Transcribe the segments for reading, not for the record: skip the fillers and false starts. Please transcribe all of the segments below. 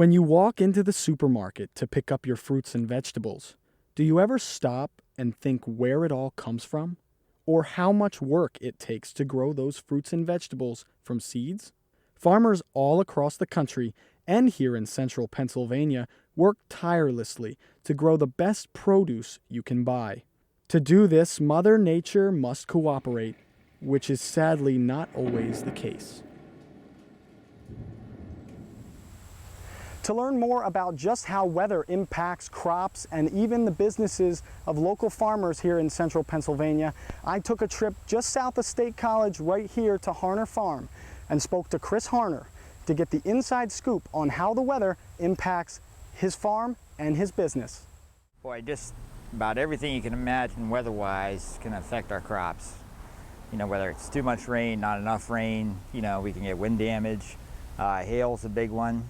When you walk into the supermarket to pick up your fruits and vegetables, do you ever stop and think where it all comes from? Or how much work it takes to grow those fruits and vegetables from seeds? Farmers all across the country and here in central Pennsylvania work tirelessly to grow the best produce you can buy. To do this, Mother Nature must cooperate, which is sadly not always the case. To learn more about just how weather impacts crops and even the businesses of local farmers here in central Pennsylvania, I took a trip just south of State College right here to Harner Farm and spoke to Chris Harner to get the inside scoop on how the weather impacts his farm and his business. Boy, just about everything you can imagine weather-wise can affect our crops. You know, whether it's too much rain, not enough rain, you know, we can get wind damage. Hail's a big one.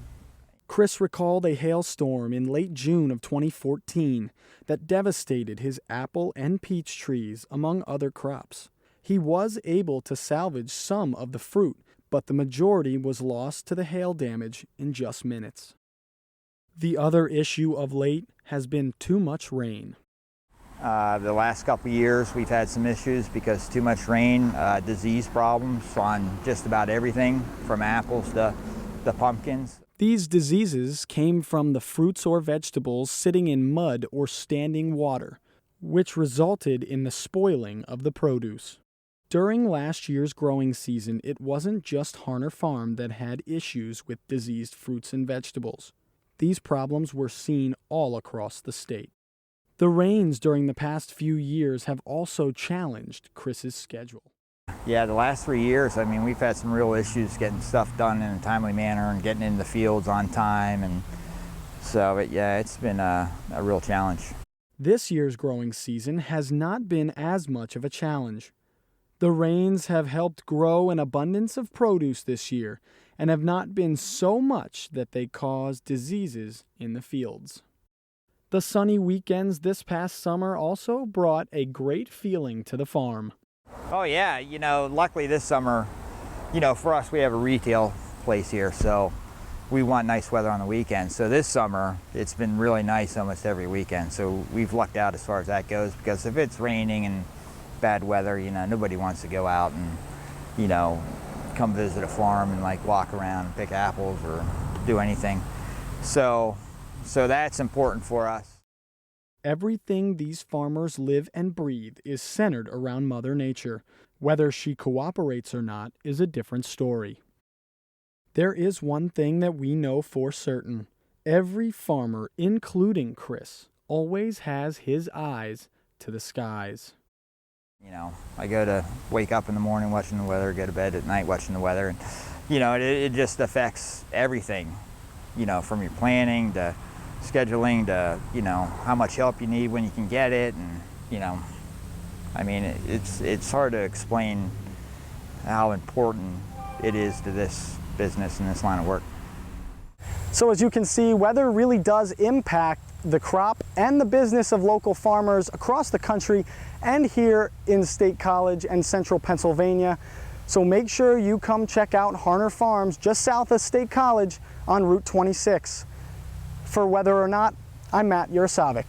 Chris recalled a hailstorm in late June of 2014 that devastated his apple and peach trees, among other crops. He was able to salvage some of the fruit, but the majority was lost to the hail damage in just minutes. The other issue of late has been too much rain. The last couple of years we've had some issues because too much rain, disease problems on just about everything from apples to the pumpkins. These diseases came from the fruits or vegetables sitting in mud or standing water, which resulted in the spoiling of the produce. During last year's growing season, it wasn't just Harner Farm that had issues with diseased fruits and vegetables. These problems were seen all across the state. The rains during the past few years have also challenged Chris's schedule. Yeah, the last 3 years, I mean, we've had some real issues getting stuff done in a timely manner and getting in the fields on time. And so, it's been a real challenge. This year's growing season has not been as much of a challenge. The rains have helped grow an abundance of produce this year and have not been so much that they cause diseases in the fields. The sunny weekends this past summer also brought a great feeling to the farm. Oh yeah, you know, luckily this summer, you know, for us we have a retail place here, so we want nice weather on the weekends. So this summer, it's been really nice almost every weekend. So we've lucked out as far as that goes, because if it's raining and bad weather, you know, nobody wants to go out and, you know, come visit a farm and like walk around and pick apples or do anything. So that's important for us. Everything these farmers live and breathe is centered around Mother Nature. Whether she cooperates or not is a different story. There is one thing that we know for certain. Every farmer, including Chris, always has his eyes to the skies. You know, I go to wake up in the morning watching the weather, go to bed at night watching the weather. And, you know, it just affects everything, you know, from your planning to scheduling to, you know, how much help you need when you can get it. And, you know, I mean, it's hard to explain how important it is to this business and this line of work. So as you can see, weather really does impact the crop and the business of local farmers across the country and here in State College and central Pennsylvania. So make sure you come check out Harner Farms just south of State College on Route 26. For Weather or Not, I'm Matt Yarosewick.